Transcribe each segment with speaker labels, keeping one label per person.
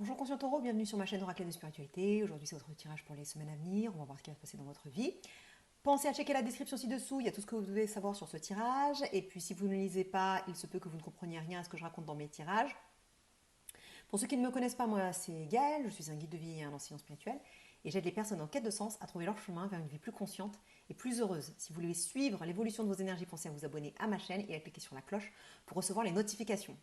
Speaker 1: Bonjour conscient taureau, bienvenue sur ma chaîne Oracle de Spiritualité. Aujourd'hui c'est votre tirage pour les semaines à venir, on va voir ce qui va se passer dans votre vie. Pensez à checker la description ci-dessous, il y a tout ce que vous devez savoir sur ce tirage. Et puis si vous ne lisez pas, il se peut que vous ne compreniez rien à ce que je raconte dans mes tirages. Pour ceux qui ne me connaissent pas, moi c'est Gaëlle, je suis un guide de vie et un enseignant spirituel. Et j'aide les personnes en quête de sens à trouver leur chemin vers une vie plus consciente et plus heureuse. Si vous voulez suivre l'évolution de vos énergies, pensez à vous abonner à ma chaîne et à cliquer sur la cloche pour recevoir les notifications.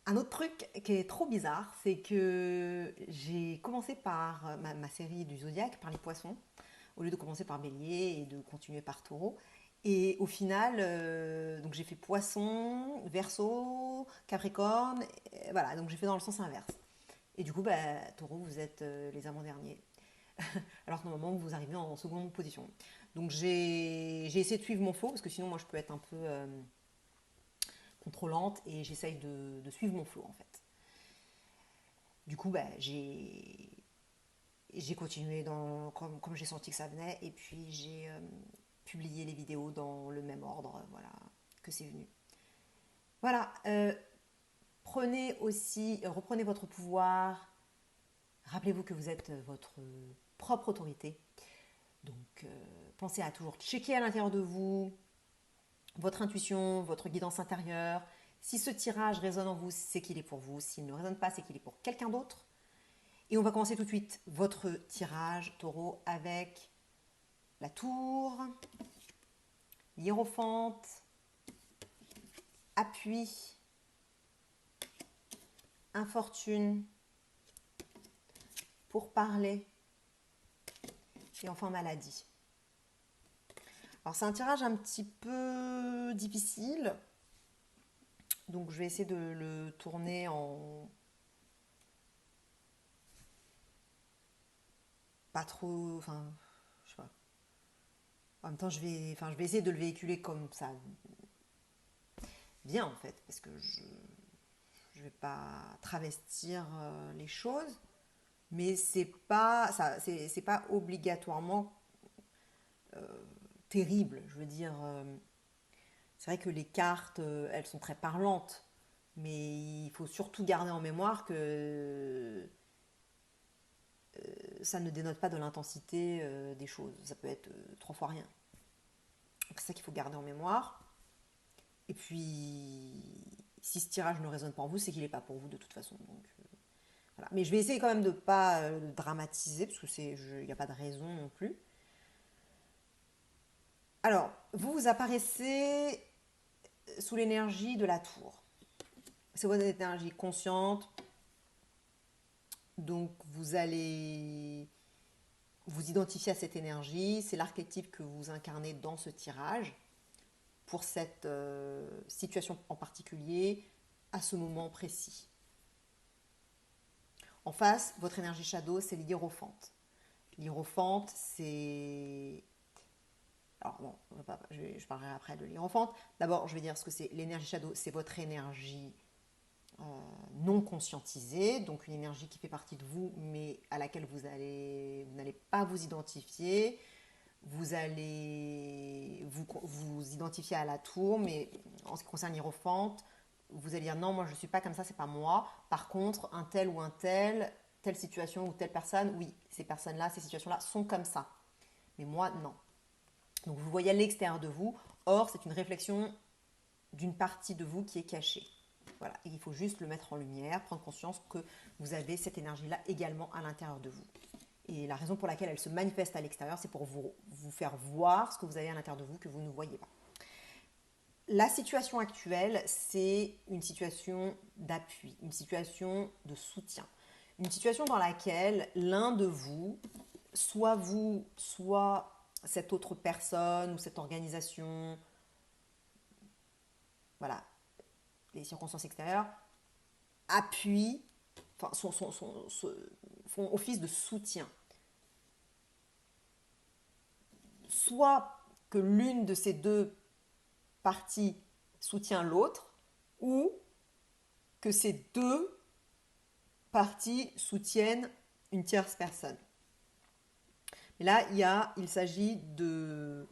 Speaker 1: Un autre truc qui est trop bizarre, c'est que j'ai commencé par ma série du zodiaque, par les poissons, au lieu de commencer par bélier et de continuer par taureau. Et au final, donc j'ai fait poisson, verseau, capricorne, et voilà, donc j'ai fait dans le sens inverse. Et du coup, bah, taureau, vous êtes les avant-derniers. Alors que normalement, vous arrivez en seconde position. Donc j'ai essayé de suivre mon flow, parce que sinon, moi, je peux être un peu contrôlante, et j'essaye de suivre mon flow, en fait. Du coup, bah, j'ai continué comme j'ai senti que ça venait, et puis j'ai publié les vidéos dans le même ordre, voilà, que c'est venu. Voilà, reprenez votre pouvoir, rappelez-vous que vous êtes votre propre autorité, donc pensez à toujours checker à l'intérieur de vous, votre intuition, votre guidance intérieure. Si ce tirage résonne en vous, c'est qu'il est pour vous. S'il ne résonne pas, c'est qu'il est pour quelqu'un d'autre. Et on va commencer tout de suite votre tirage taureau avec la tour, l'hiérophante, appui, infortune, pour parler et enfin maladie. Alors c'est un tirage un petit peu difficile, donc je vais essayer de le tourner en pas trop, enfin, je sais pas. En même temps, je vais essayer de le véhiculer comme ça vient en fait, parce que je vais pas travestir les choses, mais c'est pas obligatoirement terrible. Je veux dire, c'est vrai que les cartes, elles sont très parlantes, mais il faut surtout garder en mémoire que ça ne dénote pas de l'intensité des choses. Ça peut être trois fois rien. C'est ça qu'il faut garder en mémoire. Et puis, si ce tirage ne résonne pas en vous, c'est qu'il n'est pas pour vous de toute façon. Donc, voilà. Mais je vais essayer quand même de ne pas dramatiser, parce qu'il n'y a pas de raison non plus. Alors, vous apparaissez sous l'énergie de la tour. C'est votre énergie consciente. Donc, vous allez vous identifier à cette énergie. C'est l'archétype que vous incarnez dans ce tirage pour cette situation en particulier, à ce moment précis. En face, votre énergie shadow, c'est l'hiérophante. L'hiérophante, c'est... Alors bon, je parlerai après de l'hiérophante. D'abord, je vais dire ce que c'est. L'énergie shadow, c'est votre énergie non conscientisée, donc une énergie qui fait partie de vous, mais à laquelle vous n'allez pas vous identifier. Vous allez vous identifier à la tour, mais en ce qui concerne l'hiérophante, vous allez dire non, moi je ne suis pas comme ça, c'est pas moi. Par contre, un tel ou un tel, telle situation ou telle personne, oui, ces personnes-là, ces situations-là sont comme ça. Mais moi, non. Donc vous voyez à l'extérieur de vous, or c'est une réflexion d'une partie de vous qui est cachée. Voilà, et il faut juste le mettre en lumière, prendre conscience que vous avez cette énergie-là également à l'intérieur de vous. Et la raison pour laquelle elle se manifeste à l'extérieur, c'est pour vous faire voir ce que vous avez à l'intérieur de vous que vous ne voyez pas. La situation actuelle, c'est une situation d'appui, une situation de soutien, une situation dans laquelle l'un de vous, soit cette autre personne ou cette organisation, voilà, les circonstances extérieures, appuient, enfin, font office de soutien. Soit que l'une de ces deux parties soutient l'autre, ou que ces deux parties soutiennent une tierce personne. Mais là, il s'agit de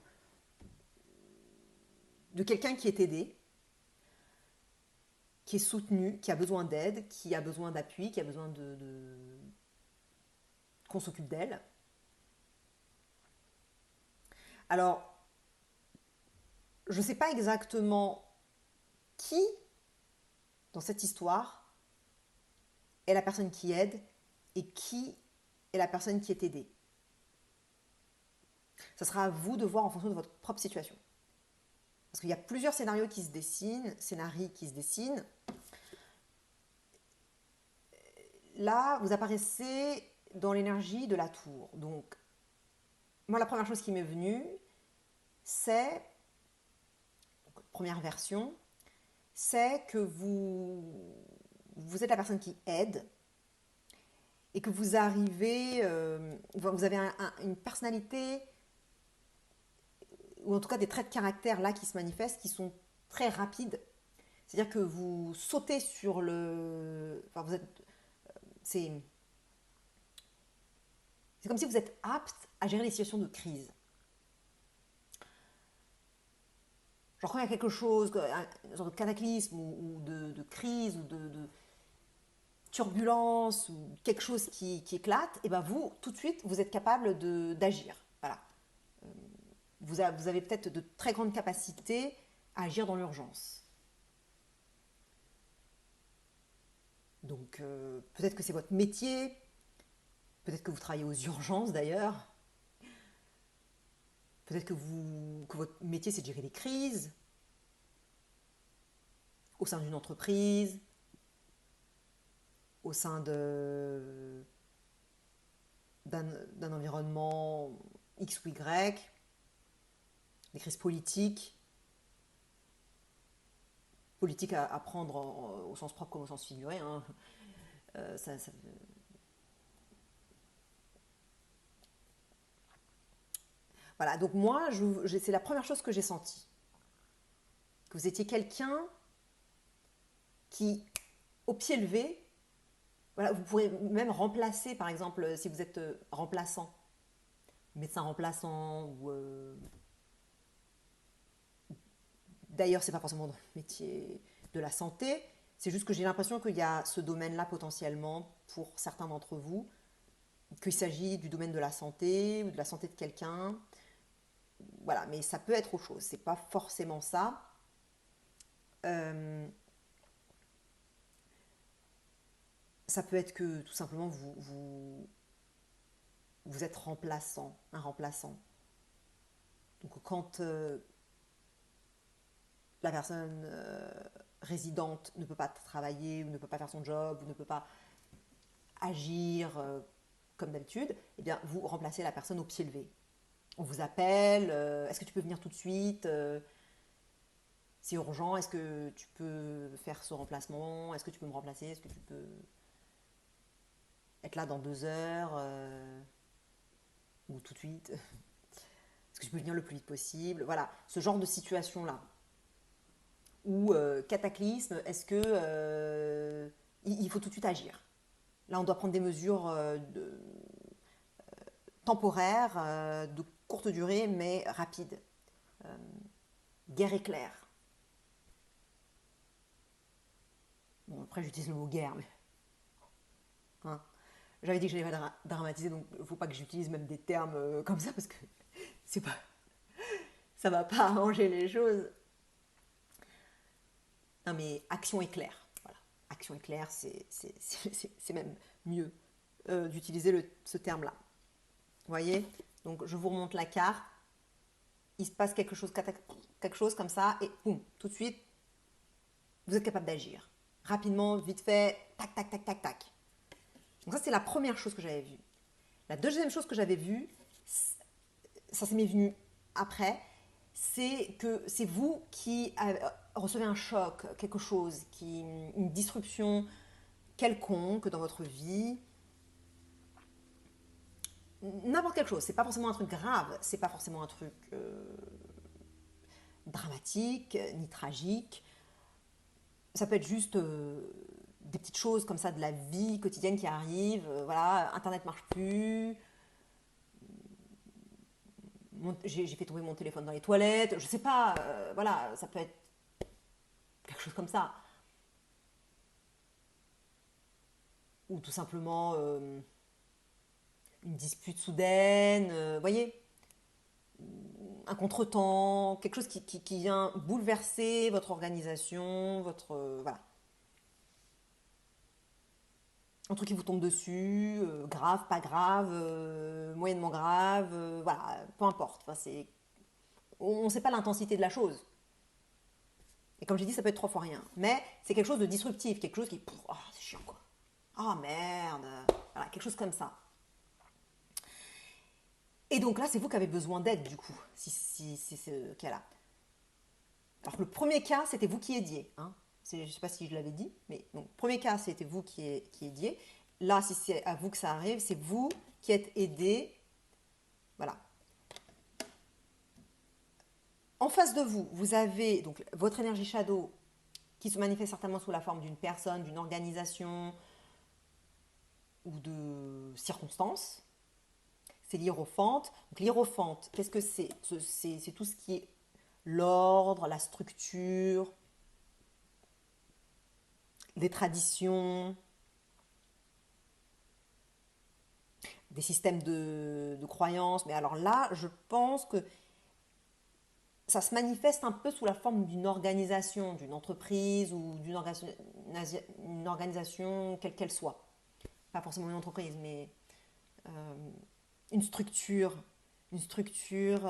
Speaker 1: quelqu'un qui est aidé, qui est soutenu, qui a besoin d'aide, qui a besoin d'appui, qui a besoin qu'on s'occupe d'elle. Alors, je ne sais pas exactement qui, dans cette histoire, est la personne qui aide et qui est la personne qui est aidée. Ça sera à vous de voir en fonction de votre propre situation. Parce qu'il y a plusieurs scénarios qui se dessinent, Là, vous apparaissez dans l'énergie de la tour. Donc, moi, la première chose qui m'est venue, c'est, première version, c'est que vous êtes la personne qui aide et que vous arrivez, vous avez une personnalité, ou en tout cas des traits de caractère là qui se manifestent, qui sont très rapides. C'est-à-dire que vous sautez sur le... Enfin, vous êtes... C'est comme si vous êtes apte à gérer les situations de crise. Genre quand il y a quelque chose, un genre de cataclysme ou de crise ou de turbulence ou quelque chose qui éclate, et ben vous, tout de suite, vous êtes capable d'agir. Voilà. Vous avez peut-être de très grandes capacités à agir dans l'urgence. Donc peut-être que c'est votre métier, peut-être que vous travaillez aux urgences d'ailleurs, peut-être que votre métier c'est de gérer les crises au sein d'une entreprise, au sein d'un environnement X ou Y, des crises politiques à prendre au sens propre comme au sens figuré. Hein. Ça... Voilà, donc moi, c'est la première chose que j'ai sentie. Que vous étiez quelqu'un qui, au pied levé, voilà, vous pourrez même remplacer, par exemple, si vous êtes remplaçant, médecin remplaçant, ou d'ailleurs, c'est pas forcément dans le métier de la santé, c'est juste que j'ai l'impression qu'il y a ce domaine-là potentiellement pour certains d'entre vous, qu'il s'agit du domaine de la santé ou de la santé de quelqu'un. Voilà, mais ça peut être autre chose, c'est pas forcément ça. Euh, Ça peut être que tout simplement vous êtes un remplaçant. Donc quand la personne résidente ne peut pas travailler ou ne peut pas faire son job ou ne peut pas agir comme d'habitude, eh bien vous remplacez la personne au pied levé. On vous appelle, est-ce que tu peux venir tout de suite c'est urgent, est-ce que tu peux faire ce remplacement, est-ce que tu peux me remplacer, est-ce que tu peux être là dans 2 heures ou tout de suite. Est-ce que je peux venir le plus vite possible? Voilà, ce genre de situation-là. Ou cataclysme, est-ce que il faut tout de suite agir? Là, on doit prendre des mesures temporaires, de courte durée, mais rapides. Euh, Guerre éclair. Bon, après, j'utilise le mot guerre, mais... Hein. J'avais dit que j'allais pas dramatiser, donc il ne faut pas que j'utilise même des termes comme ça, parce que c'est pas, ça va pas arranger les choses. Non, mais action éclair. Voilà. Action éclair, c'est même mieux d'utiliser ce terme-là. Vous voyez? Donc, je vous remonte la carte. Il se passe quelque chose comme ça, et boum, tout de suite, vous êtes capable d'agir. Rapidement, vite fait, tac, tac, tac, tac, tac. Donc ça, c'est la première chose que j'avais vue. La deuxième chose que j'avais vue, ça m'est venu après, c'est que c'est vous qui recevez un choc, quelque chose, une disruption quelconque dans votre vie, n'importe quelque chose. C'est pas forcément un truc grave, c'est pas forcément un truc dramatique ni tragique. Ça peut être juste des petites choses comme ça de la vie quotidienne qui arrivent. Voilà, Internet marche plus. J'ai fait tomber mon téléphone dans les toilettes. Je sais pas. Voilà, ça peut être quelque chose comme ça. ou tout simplement une dispute soudaine, voyez, un contretemps, quelque chose qui vient bouleverser votre organisation, votre... voilà. Un truc qui vous tombe dessus, grave, pas grave, moyennement grave, voilà, peu importe. Enfin, on ne sait pas l'intensité de la chose. Et comme j'ai dit, ça peut être trois fois rien. Mais c'est quelque chose de disruptif, quelque chose qui... Oh, c'est chiant quoi. Oh merde. Voilà, quelque chose comme ça. Et donc là, c'est vous qui avez besoin d'aide du coup, si c'est ce cas-là. Alors que le premier cas, c'était vous qui aidiez. Hein. Je ne sais pas si je l'avais dit, mais donc, premier cas, c'était vous qui aidiez. Là, si c'est à vous que ça arrive, c'est vous qui êtes aidé. Voilà. En face de vous, vous avez donc votre énergie shadow qui se manifeste certainement sous la forme d'une personne, d'une organisation ou de circonstances. C'est l'hiérophante. Donc l'hiérophante, qu'est-ce que c'est? C'est tout ce qui est l'ordre, la structure, des traditions, des systèmes de croyances. Mais alors là, je pense que ça se manifeste un peu sous la forme d'une organisation, d'une entreprise ou une organisation quelle qu'elle soit. Pas forcément une entreprise, mais euh, une structure. Une structure.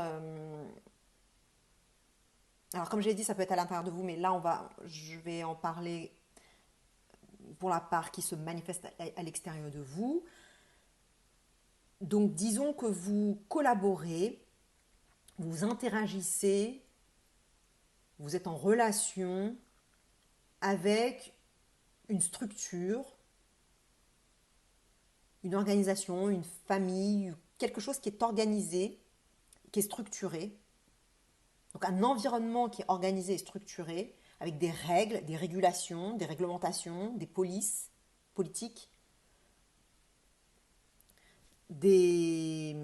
Speaker 1: Alors comme j'ai dit, ça peut être à l'intérieur de vous, mais là, je vais en parler pour la part qui se manifeste à l'extérieur de vous. Donc disons que vous collaborez, vous interagissez, vous êtes en relation avec une structure, une organisation, une famille, quelque chose qui est organisé, qui est structuré. Donc un environnement qui est organisé et structuré, avec des règles, des régulations, des réglementations, des polices politiques, des,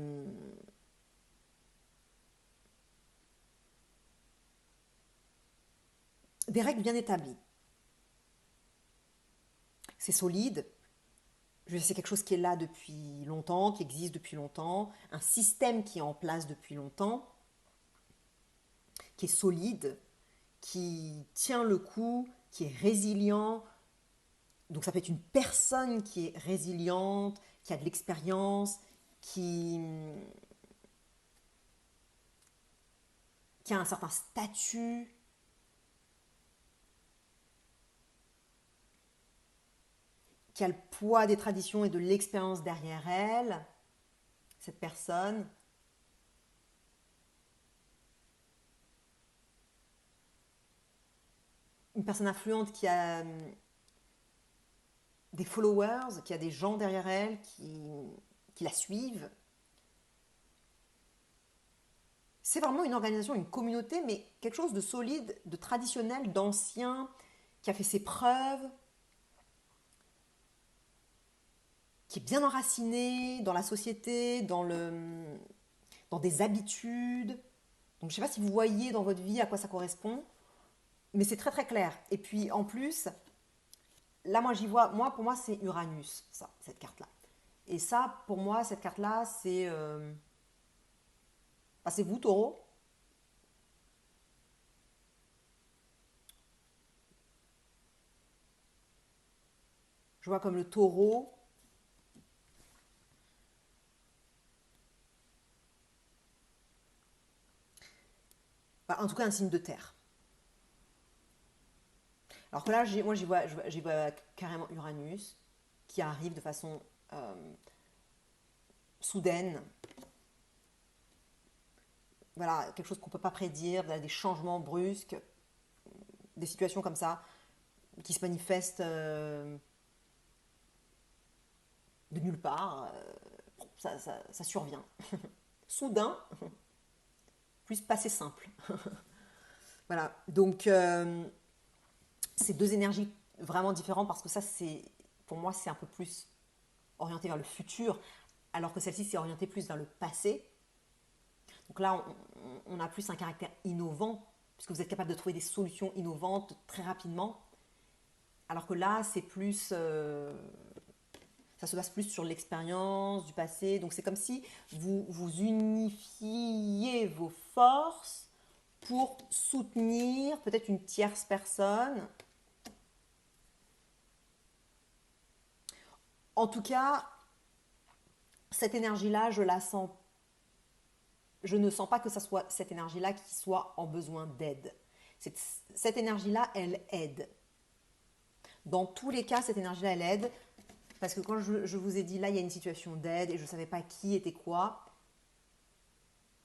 Speaker 1: des règles bien établies. C'est solide, c'est quelque chose qui est là depuis longtemps, qui existe depuis longtemps, un système qui est en place depuis longtemps, qui est solide, qui tient le coup, qui est résilient. Donc ça peut être une personne qui est résiliente, qui a de l'expérience, qui a un certain statut, qui a le poids des traditions et de l'expérience derrière elle, cette personne. Une personne influente qui a des followers, qui a des gens derrière elle qui la suivent. C'est vraiment une organisation, une communauté, mais quelque chose de solide, de traditionnel, d'ancien, qui a fait ses preuves, qui est bien enraciné dans la société, dans des habitudes. Donc je ne sais pas si vous voyez dans votre vie à quoi ça correspond, mais c'est très très clair. Et puis en plus, là moi j'y vois, pour moi c'est Uranus, ça, cette carte-là. Et ça, pour moi, cette carte-là, c'est vous, taureau. Je vois comme le taureau. Bah, en tout cas, un signe de terre. Alors que là, moi, j'y vois carrément Uranus qui arrive de façon soudaine. Voilà, quelque chose qu'on ne peut pas prédire, des changements brusques, des situations comme ça qui se manifestent de nulle part. Ça survient. Soudain, plus passé simple. Voilà, donc c'est deux énergies vraiment différentes parce que ça, pour moi, c'est un peu plus orienté vers le futur, alors que celle-ci, c'est orienté plus vers le passé. Donc là, on a plus un caractère innovant, puisque vous êtes capable de trouver des solutions innovantes très rapidement. Alors que là, c'est plus Ça se base plus sur l'expérience du passé. Donc c'est comme si vous unifiez vos forces pour soutenir peut-être une tierce personne. En tout cas, cette énergie-là, je la sens. Je ne sens pas que ça soit cette énergie-là qui soit en besoin d'aide. Cette énergie-là, elle aide. Dans tous les cas, cette énergie-là, elle aide. Parce que quand je vous ai dit, là, il y a une situation d'aide et je ne savais pas qui était quoi,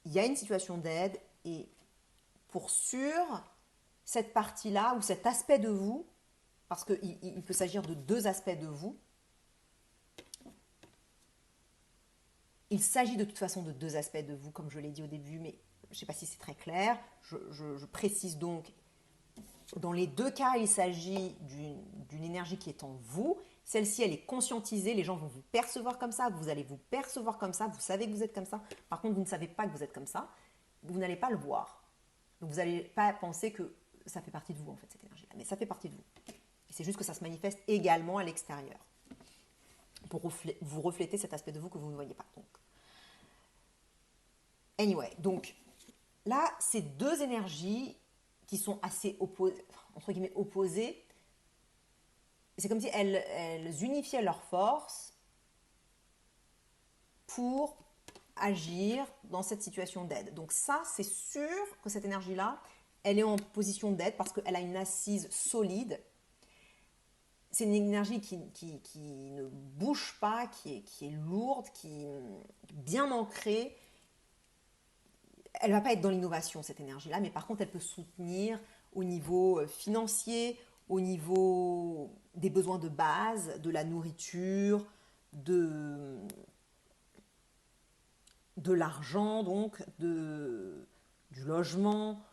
Speaker 1: il y a une situation d'aide et pour sûr, cette partie-là ou cet aspect de vous, parce qu'il peut s'agir de deux aspects de vous, il s'agit de toute façon de deux aspects de vous, comme je l'ai dit au début, mais je ne sais pas si c'est très clair. Je précise donc, dans les deux cas, il s'agit d'une énergie qui est en vous. Celle-ci, elle est conscientisée, les gens vont vous percevoir comme ça, vous allez vous percevoir comme ça, vous savez que vous êtes comme ça. Par contre, vous ne savez pas que vous êtes comme ça, vous n'allez pas le voir. Donc, vous n'allez pas penser que ça fait partie de vous, en fait, cette énergie-là. Mais ça fait partie de vous. Et c'est juste que ça se manifeste également à l'extérieur pour vous refléter cet aspect de vous que vous ne voyez pas. Donc, anyway, donc là, ces deux énergies qui sont assez opposées, entre guillemets opposées, c'est comme si elles unifiaient leurs forces pour agir dans cette situation d'aide. Donc ça, c'est sûr que cette énergie-là, elle est en position d'aide parce qu'elle a une assise solide. C'est une énergie qui ne bouge pas, qui est lourde, qui est bien ancrée. Elle ne va pas être dans l'innovation, cette énergie-là, mais par contre, elle peut soutenir au niveau financier, au niveau des besoins de base, de la nourriture, de l'argent, donc, du logement.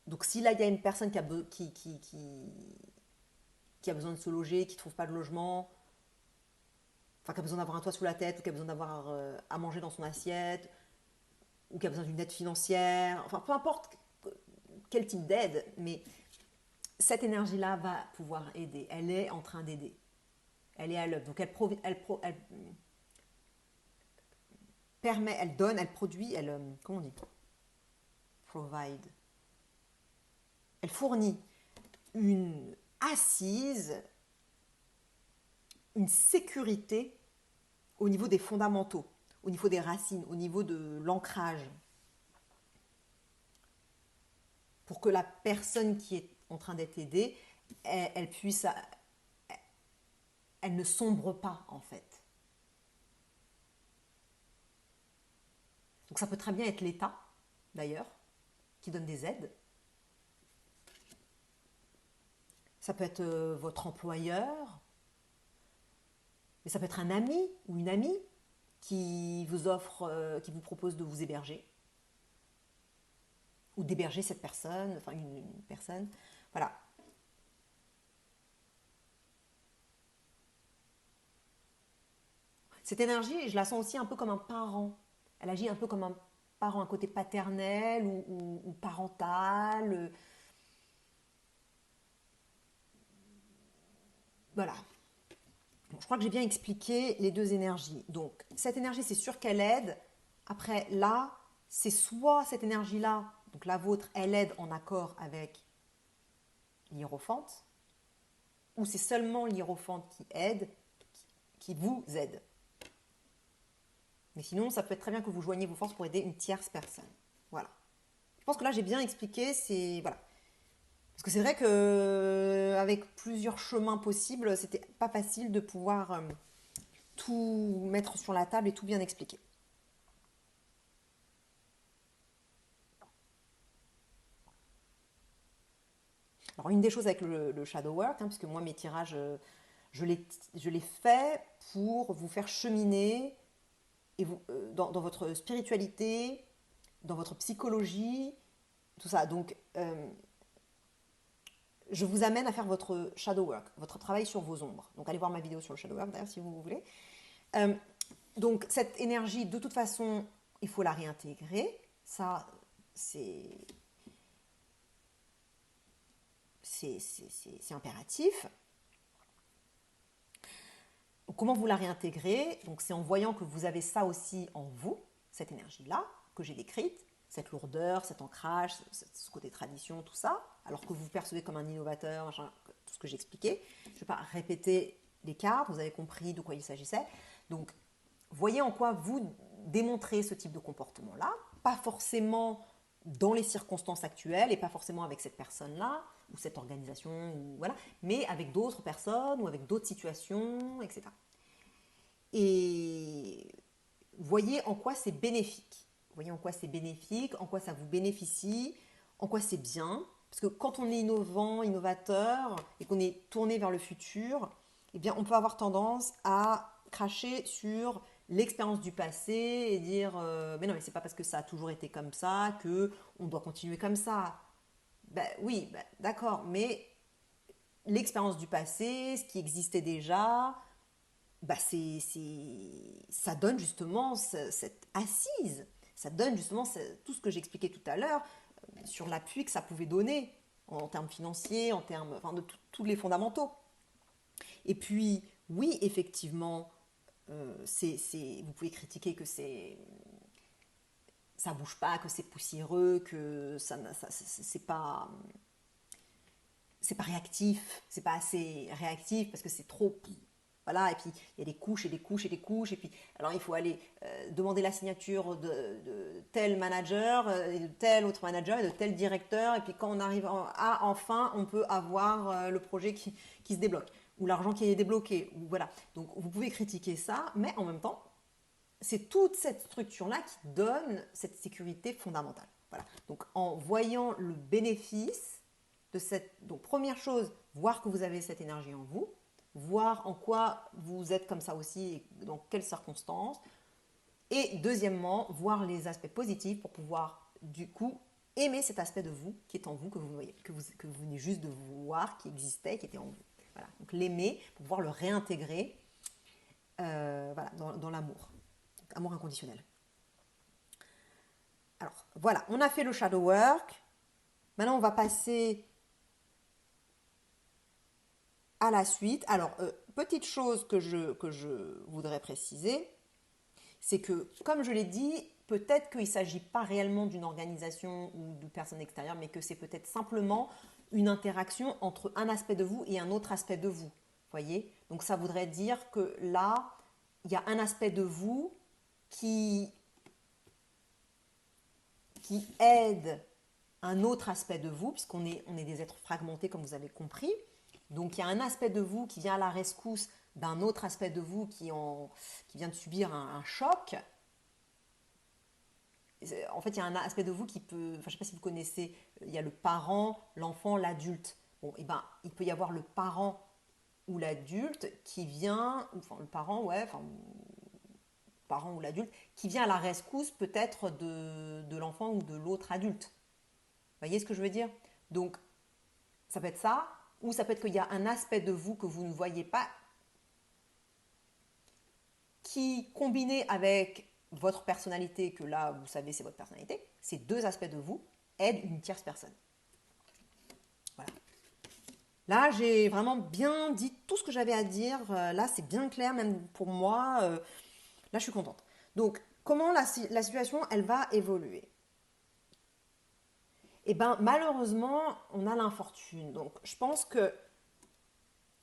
Speaker 1: Donc, si là, il y a une personne qui a besoin de se loger, qui ne trouve pas de logement, enfin, qui a besoin d'avoir un toit sous la tête, ou qui a besoin d'avoir à manger dans son assiette, ou qui a besoin d'une aide financière, enfin, peu importe quel type d'aide, mais cette énergie-là va pouvoir aider. Elle est en train d'aider. Elle est à l'œuvre. Donc, elle permet, elle donne, elle produit, comment on dit? Provide. Elle fournit une assise, une sécurité au niveau des fondamentaux, au niveau des racines, au niveau de l'ancrage. Pour que la personne qui est en train d'être aidée, elle puisse, elle ne sombre pas en fait. Donc ça peut très bien être l'État, d'ailleurs, qui donne des aides. Ça peut être votre employeur, mais ça peut être un ami ou une amie qui vous offre, qui vous propose de vous héberger ou d'héberger cette personne, enfin une personne. Voilà. Cette énergie, je la sens aussi un peu comme un parent. Elle agit un peu comme un parent, un côté paternel ou parental. Voilà. Bon, je crois que j'ai bien expliqué les deux énergies. Donc, cette énergie, c'est sûr qu'elle aide. Après, là, c'est soit cette énergie-là, donc la vôtre, elle aide en accord avec l'hiérophante, ou c'est seulement l'hiérophante qui aide, qui vous aide. Mais sinon, ça peut être très bien que vous joigniez vos forces pour aider une tierce personne. Voilà. Je pense que là, j'ai bien expliqué. C'est voilà. Parce que c'est vrai que avec plusieurs chemins possibles, c'était pas facile de pouvoir tout mettre sur la table et tout bien expliquer. Alors, une des choses avec le shadow work, puisque moi, mes tirages, je les fais pour vous faire cheminer et dans votre spiritualité, dans votre psychologie, tout ça. Donc, je vous amène à faire votre shadow work, votre travail sur vos ombres. Donc, allez voir ma vidéo sur le shadow work, d'ailleurs, si vous voulez. Euh, donc, cette énergie, de toute façon, il faut la réintégrer. Ça, c'est impératif. Comment vous la réintégrez? Donc c'est en voyant que vous avez ça aussi en vous, cette énergie-là, que j'ai décrite, cette lourdeur, cet ancrage, ce côté tradition, tout ça, alors que vous vous percevez comme un innovateur, machin, tout ce que j'expliquais. Je ne vais pas répéter les cartes, vous avez compris de quoi il s'agissait. Donc, voyez en quoi vous démontrez ce type de comportement-là, pas forcément dans les circonstances actuelles et pas forcément avec cette personne-là ou cette organisation, ou voilà, mais avec d'autres personnes ou avec d'autres situations, etc. Et voyez en quoi c'est bénéfique. Voyez en quoi c'est bénéfique, en quoi ça vous bénéficie, en quoi c'est bien. Parce que quand on est innovant, innovateur et qu'on est tourné vers le futur, eh bien, on peut avoir tendance à cracher sur l'expérience du passé et dire mais non, mais c'est pas parce que ça a toujours été comme ça que on doit continuer comme ça. Ben oui, ben, d'accord, mais l'expérience du passé, ce qui existait déjà, bah ça donne justement cette assise, ça donne justement tout ce que j'expliquais tout à l'heure sur l'appui que ça pouvait donner en termes financiers, en termes enfin, de tous les fondamentaux. Et puis, oui, effectivement, vous pouvez critiquer que ça bouge pas, que c'est poussiéreux, que c'est pas réactif, c'est pas assez réactif parce que c'est trop. Voilà, et puis il y a des couches et des couches et des couches, et puis alors il faut aller demander la signature de tel manager, et de tel autre manager, et de tel directeur, et puis quand on arrive à enfin, on peut avoir le projet qui se débloque, ou l'argent qui est débloqué, ou voilà. Donc vous pouvez critiquer ça, mais en même temps, c'est toute cette structure-là qui donne cette sécurité fondamentale. Voilà. Donc en voyant le bénéfice de cette... Donc première chose, voir que vous avez cette énergie en vous, voir en quoi vous êtes comme ça aussi et dans quelles circonstances. Et deuxièmement, voir les aspects positifs pour pouvoir du coup aimer cet aspect de vous qui est en vous, que vous, voyez, que vous venez juste de voir, qui existait, qui était en vous. Voilà. Donc l'aimer pour pouvoir le réintégrer voilà, dans l'amour. Amour inconditionnel. Alors voilà, on a fait le shadow work. Maintenant, on va passer à la suite. Alors, petite chose que je voudrais préciser, c'est que, comme je l'ai dit, peut-être qu'il ne s'agit pas réellement d'une organisation ou de personnes extérieures, mais que c'est peut-être simplement une interaction entre un aspect de vous et un autre aspect de vous. Voyez? Donc ça voudrait dire que là, il y a un aspect de vous qui aide un autre aspect de vous, puisqu'on est des êtres fragmentés, comme vous avez compris. Donc il y a un aspect de vous qui vient à la rescousse d'un autre aspect de vous qui vient de subir un choc. En fait, il y a un aspect de vous qui peut, enfin, je ne sais pas si vous connaissez, il y a le parent, l'enfant, l'adulte. Bon, et ben, il peut y avoir le parent ou l'adulte qui vient, enfin le parent, ouais, enfin, le parent ou l'adulte, qui vient à la rescousse peut-être de l'enfant ou de l'autre adulte. Vous voyez ce que je veux dire? Donc, ça peut être ça, ou ça peut être qu'il y a un aspect de vous que vous ne voyez pas qui, combiné avec votre personnalité, que là, vous savez, c'est votre personnalité, ces deux aspects de vous aident une tierce personne. Voilà. Là, j'ai vraiment bien dit tout ce que j'avais à dire. Là, c'est bien clair, même pour moi. Là, je suis contente. Donc, comment la situation, elle va évoluer? Eh bien, malheureusement, on a l'infortune. Donc, je pense que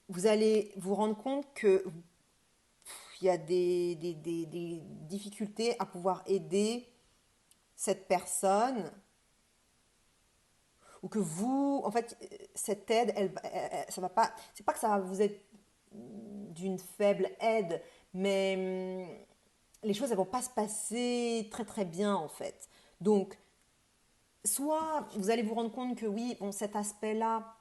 Speaker 1: vous allez vous rendre compte que il y a des difficultés à pouvoir aider cette personne ou que vous, en fait, cette aide, ça va pas, c'est pas que ça va vous être d'une faible aide, mais les choses elles vont pas se passer très très bien en fait. Donc, soit vous allez vous rendre compte que oui, bon, cet aspect-là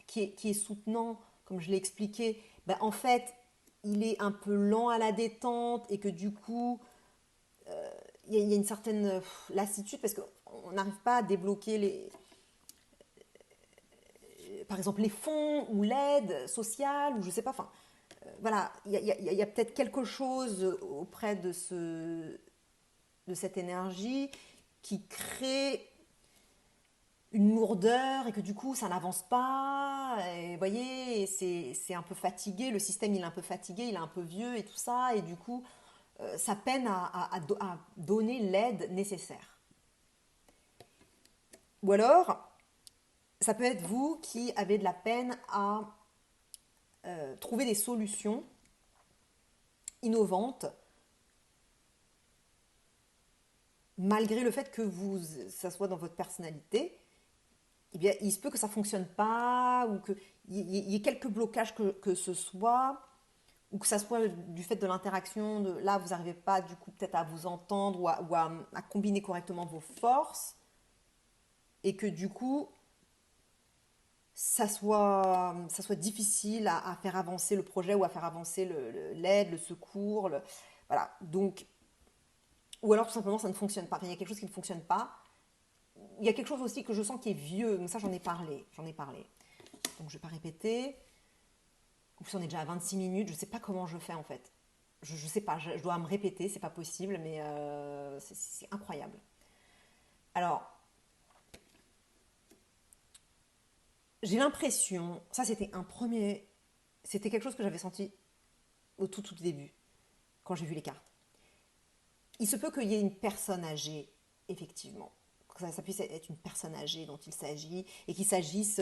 Speaker 1: qui est soutenant, comme je l'ai expliqué, ben, en fait, il est un peu lent à la détente et que du coup, il y a une certaine lassitude parce qu'on n'arrive pas à débloquer par exemple les fonds ou l'aide sociale ou je sais pas. Enfin, voilà, il y a peut-être quelque chose auprès de cette énergie qui crée une lourdeur et que du coup ça n'avance pas. Et vous voyez, c'est un peu fatigué, le système il est un peu fatigué, il est un peu vieux et tout ça, et du coup ça peine à donner l'aide nécessaire. Ou alors, ça peut être vous qui avez de la peine à trouver des solutions innovantes malgré le fait que ça soit dans votre personnalité. Eh bien, il se peut que ça fonctionne pas ou qu'il y ait quelques blocages que ce soit, ou que ça soit du fait de l'interaction, de là vous n'arrivez pas du coup peut-être à vous entendre ou à combiner correctement vos forces, et que du coup ça soit difficile à faire avancer le projet ou à faire avancer l'aide, le secours. Voilà. Donc, ou alors tout simplement ça ne fonctionne pas. Enfin, il y a quelque chose qui ne fonctionne pas. Il y a quelque chose aussi que je sens qui est vieux, mais ça j'en ai parlé. J'en ai parlé. Donc je ne vais pas répéter. En plus on est déjà à 26 minutes, je ne sais pas comment je fais en fait. Je ne sais pas, je dois me répéter, c'est pas possible, mais c'est incroyable. Alors, j'ai l'impression, ça c'était quelque chose que j'avais senti au tout début, quand j'ai vu les cartes. Il se peut qu'il y ait une personne âgée, effectivement, que ça puisse être une personne âgée dont il s'agit, et qu'il s'agisse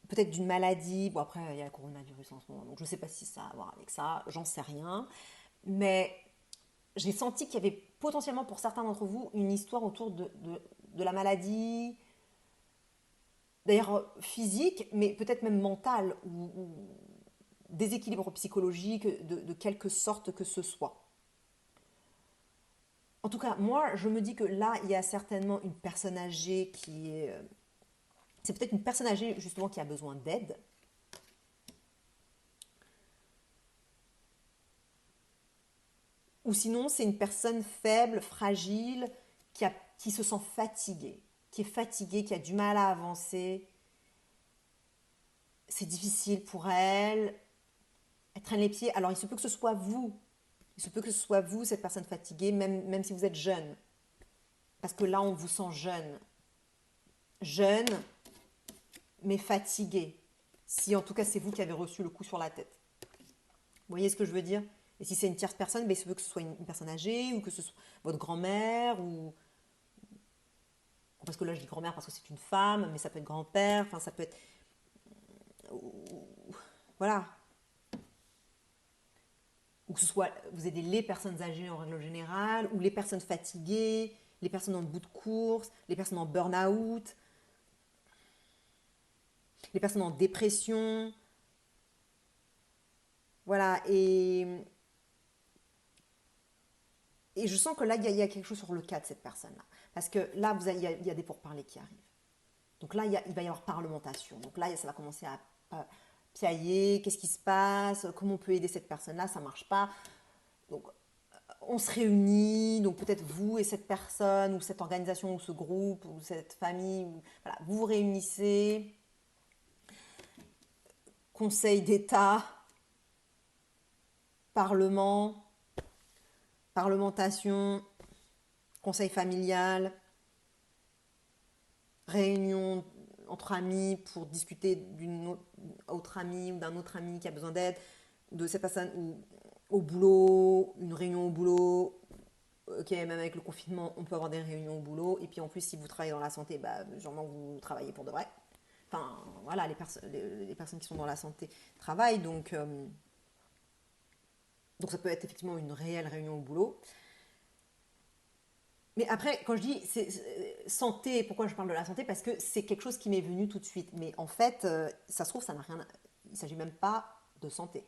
Speaker 1: peut-être d'une maladie. Bon, après, il y a le coronavirus en ce moment, donc je ne sais pas si ça a à voir avec ça, j'en sais rien. Mais j'ai senti qu'il y avait potentiellement pour certains d'entre vous une histoire autour de la maladie, d'ailleurs physique, mais peut-être même mentale, ou déséquilibre psychologique de quelque sorte que ce soit. En tout cas, moi, je me dis que là, il y a certainement une personne âgée qui est... C'est peut-être une personne âgée, justement, qui a besoin d'aide. Ou sinon, c'est une personne faible, fragile, qui se sent fatiguée. Qui est fatiguée, qui a du mal à avancer. C'est difficile pour elle. Elle traîne les pieds. Alors, il se peut que ce soit vous. Il se peut que ce soit vous, cette personne fatiguée, même si vous êtes jeune. Parce que là, on vous sent jeune. Jeune, mais fatigué. Si en tout cas, c'est vous qui avez reçu le coup sur la tête. Vous voyez ce que je veux dire? Et si c'est une tierce personne, ben, il se peut que ce soit une personne âgée, ou que ce soit votre grand-mère, ou... Parce que là, je dis grand-mère parce que c'est une femme, mais ça peut être grand-père, enfin, ça peut être... Voilà. Ou que ce soit, vous aidez les personnes âgées en règle générale, ou les personnes fatiguées, les personnes en bout de course, les personnes en burn-out, les personnes en dépression. Voilà. Et je sens que là, il y a quelque chose sur le cas de cette personne-là. Parce que là, il y a des pourparlers qui arrivent. Donc là, il va y avoir parlementation. Donc là, ça va commencer à piailler. Qu'est-ce qui se passe? Comment on peut aider cette personne-là? Ça ne marche pas. Donc, on se réunit. Donc, peut-être vous et cette personne, ou cette organisation, ou ce groupe, ou cette famille. Voilà, vous vous réunissez. Conseil d'État, Parlement, parlementation, conseil familial, réunion entre amis pour discuter d'une autre amie ou d'un autre ami qui a besoin d'aide, de cette personne, ou au boulot, une réunion au boulot. Ok, même avec le confinement, on peut avoir des réunions au boulot. Et puis en plus, si vous travaillez dans la santé, bah, sûrement vous travaillez pour de vrai. Enfin, voilà, les personnes qui sont dans la santé travaillent. Donc ça peut être effectivement une réelle réunion au boulot. Mais après, quand je dis santé, pourquoi je parle de la santé? Parce que c'est quelque chose qui m'est venu tout de suite. Mais en fait, ça se trouve, ça n'a rien. Il ne s'agit même pas de santé.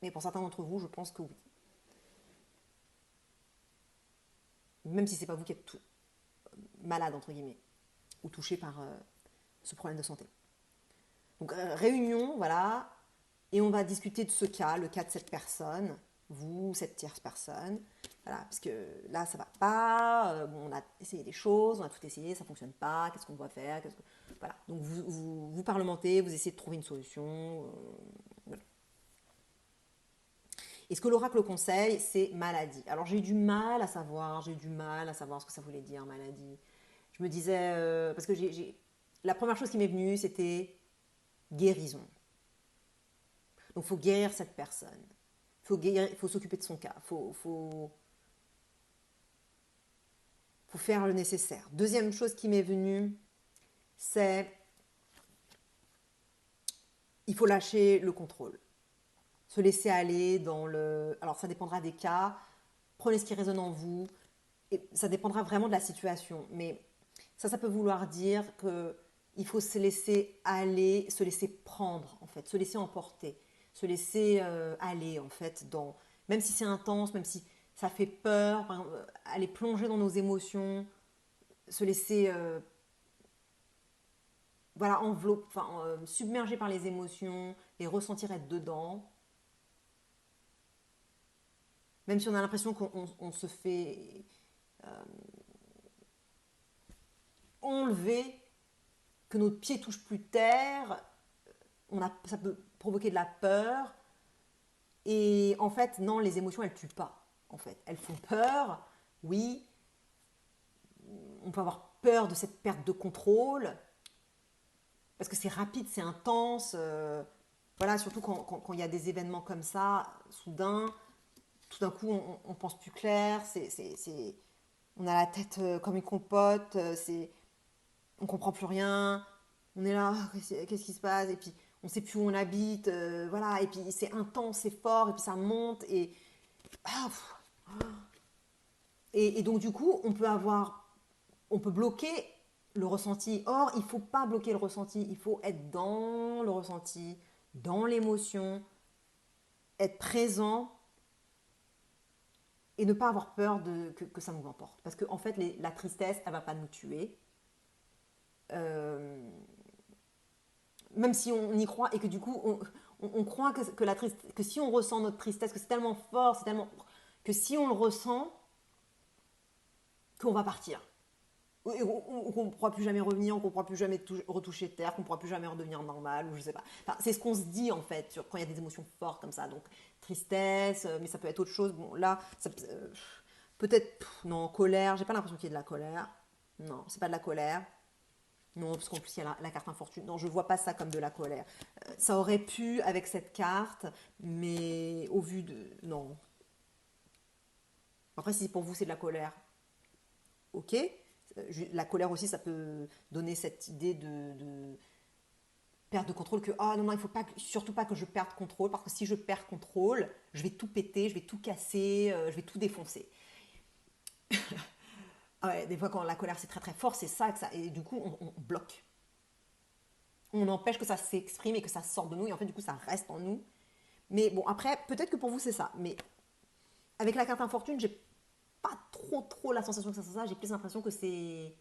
Speaker 1: Mais pour certains d'entre vous, je pense que oui. Même si c'est pas vous qui êtes malade, entre guillemets, ou touché par ce problème de santé. Donc, réunion, voilà, et on va discuter de ce cas, le cas de cette personne, vous, cette tierce personne. Voilà, parce que là, ça va pas. Bon, on a essayé des choses, on a tout essayé, ça fonctionne pas. Qu'est-ce qu'on doit faire? Voilà. Donc, vous parlementez, vous essayez de trouver une solution. Voilà. Et ce que l'oracle conseille, c'est maladie. Alors, j'ai eu du mal à savoir ce que ça voulait dire, maladie. Je me disais, parce que la première chose qui m'est venue, c'était guérison. Donc il faut guérir cette personne. Il faut s'occuper de son cas. Faut faire le nécessaire. Deuxième chose qui m'est venue, c'est il faut lâcher le contrôle. Se laisser aller dans le... Alors ça dépendra des cas. Prenez ce qui résonne en vous. Et ça dépendra vraiment de la situation. Mais ça peut vouloir dire que il faut se laisser aller, se laisser prendre, en fait, se laisser emporter, se laisser aller, en fait, même si c'est intense, même si ça fait peur, par exemple, aller plonger dans nos émotions, se laisser voilà, submerger par les émotions, les ressentir être dedans, même si on a l'impression qu'on se fait enlever, que notre pied touche plus terre, ça peut provoquer de la peur. Et en fait, non, les émotions, elles tuent pas. En fait, elles font peur. Oui, on peut avoir peur de cette perte de contrôle parce que c'est rapide, c'est intense. Voilà, surtout quand il y a des événements comme ça, soudain, tout d'un coup, on pense plus clair. On a la tête comme une compote. On comprend plus rien. On est là, ah, qu'est-ce qui se passe? Et puis, on sait plus où on habite. Voilà, et puis c'est intense, c'est fort, et puis ça monte. Ah, et donc, du coup, on peut bloquer le ressenti. Or, il ne faut pas bloquer le ressenti. Il faut être dans le ressenti, dans l'émotion, être présent et ne pas avoir peur que ça nous emporte. Parce qu'en fait, la tristesse, elle ne va pas nous tuer. Euh, Même si on y croit et que du coup, on croit que si on ressent notre tristesse, que c'est tellement fort, que si on le ressent, qu'on va partir. Ou qu'on ne pourra plus jamais revenir, qu'on ne pourra plus jamais retoucher terre, qu'on ne pourra plus jamais redevenir normal, ou je sais pas. Enfin, c'est ce qu'on se dit en fait quand il y a des émotions fortes comme ça. Donc tristesse, mais ça peut être autre chose. Bon là, peut-être non, colère. J'ai pas l'impression qu'il y ait de la colère. Non, c'est pas de la colère. Non, parce qu'en plus il y a la carte infortune. Non, je vois pas ça comme de la colère. Ça aurait pu avec cette carte, mais au vu de non. Après, si pour vous c'est de la colère, ok. La colère aussi, ça peut donner cette idée de perte de contrôle que ah non non il faut pas surtout pas que je perde contrôle parce que si je perds contrôle je vais tout péter, je vais tout casser, je vais tout défoncer. Ah ouais, des fois quand la colère c'est très très fort c'est ça, et du coup on bloque, on empêche que ça s'exprime et que ça sorte de nous et en fait du coup ça reste en nous. Mais bon après peut-être que pour vous c'est ça, mais avec la carte infortune j'ai pas trop la sensation que ça c'est ça, j'ai plus l'impression que c'est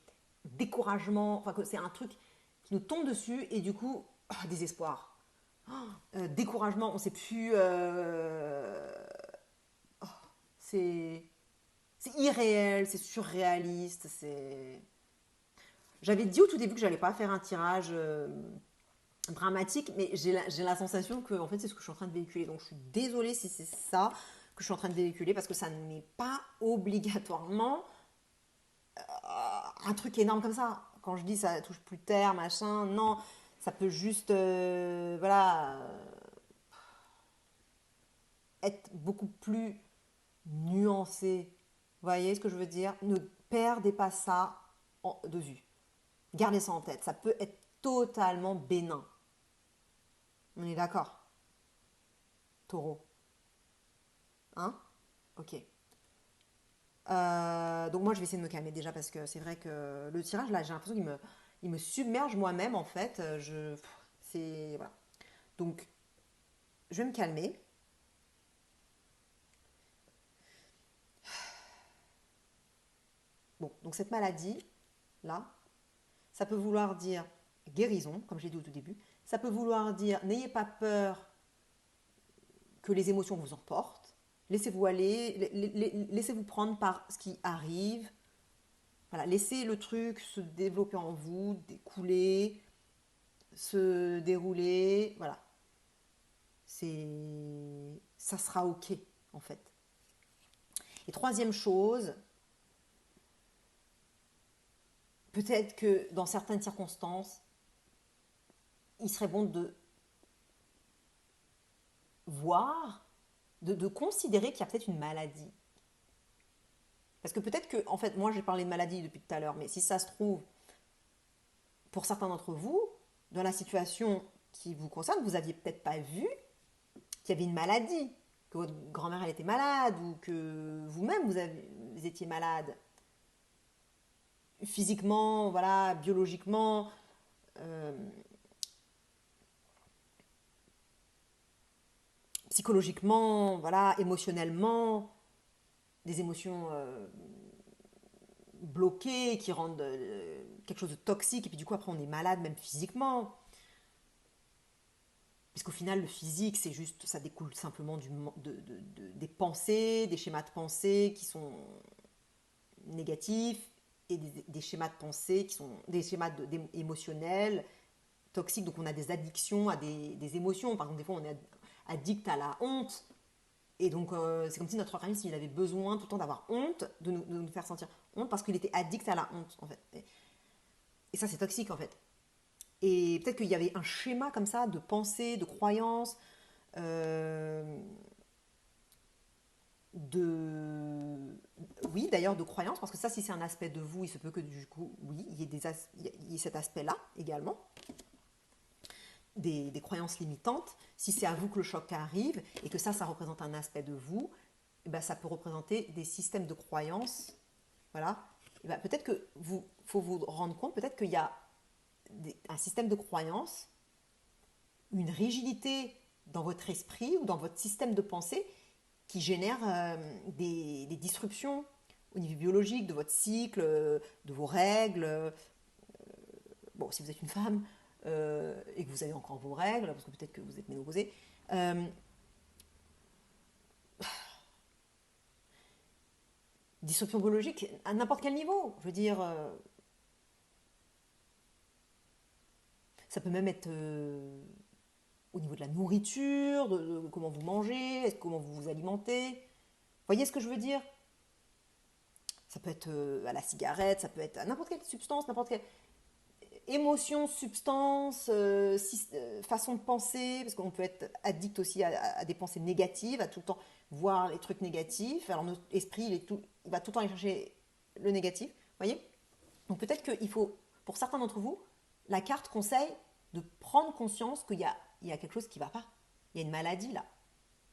Speaker 1: découragement, enfin que c'est un truc qui nous tombe dessus et du coup désespoir. Découragement, on ne sait plus. C'est irréel, c'est surréaliste. J'avais dit au tout début que j'allais pas faire un tirage dramatique, mais j'ai la sensation que en fait c'est ce que je suis en train de véhiculer. Donc je suis désolée si c'est ça que je suis en train de véhiculer parce que ça n'est pas obligatoirement un truc énorme comme ça. Quand je dis ça touche plus terre, machin, non, ça peut juste, voilà, être beaucoup plus nuancé. Vous voyez ce que je veux dire? Ne perdez pas ça de vue. Gardez ça en tête. Ça peut être totalement bénin. On est d'accord? Taureau. Hein? Ok. Donc moi je vais essayer de me calmer déjà parce que c'est vrai que le tirage là j'ai l'impression il me submerge moi-même en fait. C'est voilà. Donc je vais me calmer. Bon, donc cette maladie là, ça peut vouloir dire guérison, comme j'ai dit au tout début. Ça peut vouloir dire n'ayez pas peur que les émotions vous emportent. Laissez-vous aller, laissez-vous prendre par ce qui arrive. Voilà, laissez le truc se développer en vous, découler, se dérouler. Voilà, ça sera ok en fait. Et troisième chose, peut-être que dans certaines circonstances, il serait bon de voir, de considérer qu'il y a peut-être une maladie. Parce que peut-être que, en fait, moi j'ai parlé de maladie depuis tout à l'heure, mais si ça se trouve, pour certains d'entre vous, dans la situation qui vous concerne, vous n'aviez peut-être pas vu qu'il y avait une maladie, que votre grand-mère elle était malade ou que vous-même vous étiez malade. Physiquement, voilà, biologiquement, euh, psychologiquement, voilà, émotionnellement, des émotions bloquées qui rendent quelque chose de toxique et puis du coup après on est malade même physiquement. Puisqu'au final, le physique, c'est juste, ça découle simplement des pensées, des schémas de pensée qui sont négatifs et des schémas de pensée qui sont des schémas émotionnels, toxiques. Donc, on a des addictions à des émotions. Par exemple, des fois, on est addict à la honte. Et donc, c'est comme si notre organisme, il avait besoin tout le temps d'avoir honte, de nous faire sentir honte parce qu'il était addict à la honte, en fait. Et ça, c'est toxique, en fait. Et peut-être qu'il y avait un schéma comme ça de pensée, de croyance, euh, de... Oui, d'ailleurs, de croyance, parce que ça, si c'est un aspect de vous, il se peut que du coup, oui, il y ait cet aspect-là également, des croyances limitantes. Si c'est à vous que le choc arrive et que ça représente un aspect de vous, eh ben, ça peut représenter des systèmes de croyances. Voilà. Eh ben, peut-être que faut vous rendre compte, peut-être qu'il y a un système de croyances, une rigidité dans votre esprit ou dans votre système de pensée qui génère des disruptions au niveau biologique de votre cycle, de vos règles. Bon, si vous êtes une femme et que vous avez encore vos règles, parce que peut-être que vous êtes ménopausée, disruption biologique à n'importe quel niveau. Je veux dire, ça peut même être au niveau de la nourriture, de comment vous mangez, comment vous vous alimentez. Vous voyez ce que je veux dire? Ça peut être à la cigarette, ça peut être à n'importe quelle substance, n'importe quelle émotion, substance, façon de penser, parce qu'on peut être addict aussi à des pensées négatives, à tout le temps voir les trucs négatifs. Alors notre esprit, il va tout le temps aller chercher le négatif, vous voyez? Donc peut-être qu'il faut, pour certains d'entre vous, la carte conseille de prendre conscience qu'il y a quelque chose qui ne va pas. Il y a une maladie là,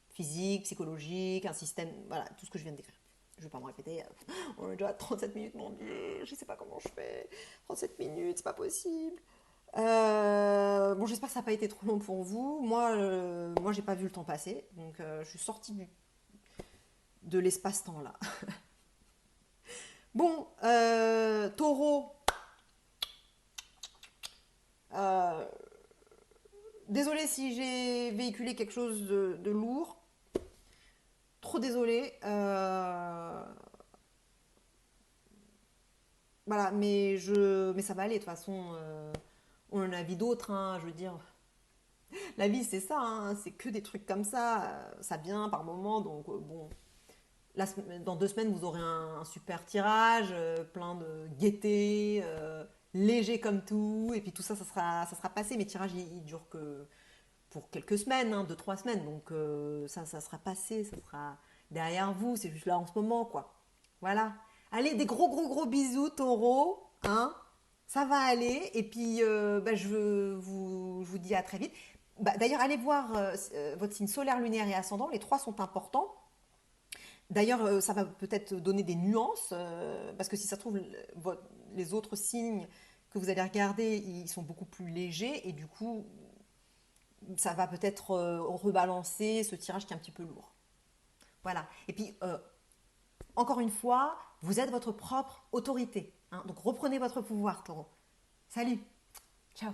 Speaker 1: physique, psychologique, un système, voilà, tout ce que je viens de décrire. Je ne vais pas me répéter. On est déjà à 37 minutes, mon Dieu, je ne sais pas comment je fais. 37 minutes, c'est pas possible. Bon, j'espère que ça n'a pas été trop long pour vous. Moi j'ai pas vu le temps passer, donc je suis sortie de l'espace-temps là. Bon, taureau, euh, désolé si j'ai véhiculé quelque chose de lourd. Trop désolé. Voilà, mais ça va aller de toute façon. On en a vu d'autres, hein, je veux dire. La vie, c'est ça, hein, c'est que des trucs comme ça. Ça vient par moments, donc bon. Dans 2 semaines, vous aurez un super tirage, plein de gaieté, léger comme tout. Et puis tout ça, ça sera passé. Mes tirages, ils durent que pour quelques semaines, hein, 2, 3 semaines. Donc ça sera passé, ça sera derrière vous. C'est juste là en ce moment, quoi. Voilà. Allez, des gros, gros, gros bisous, taureau. Hein, ça va aller. Et puis, bah, je vous dis à très vite. Bah, d'ailleurs, allez voir votre signe solaire, lunaire et ascendant. Les trois sont importants. D'ailleurs, ça va peut-être donner des nuances, parce que si ça se trouve, les autres signes que vous allez regarder, ils sont beaucoup plus légers, et du coup, ça va peut-être rebalancer ce tirage qui est un petit peu lourd. Voilà. Et puis, encore une fois, vous êtes votre propre autorité. Hein. Donc, reprenez votre pouvoir, taureau. Salut. Ciao.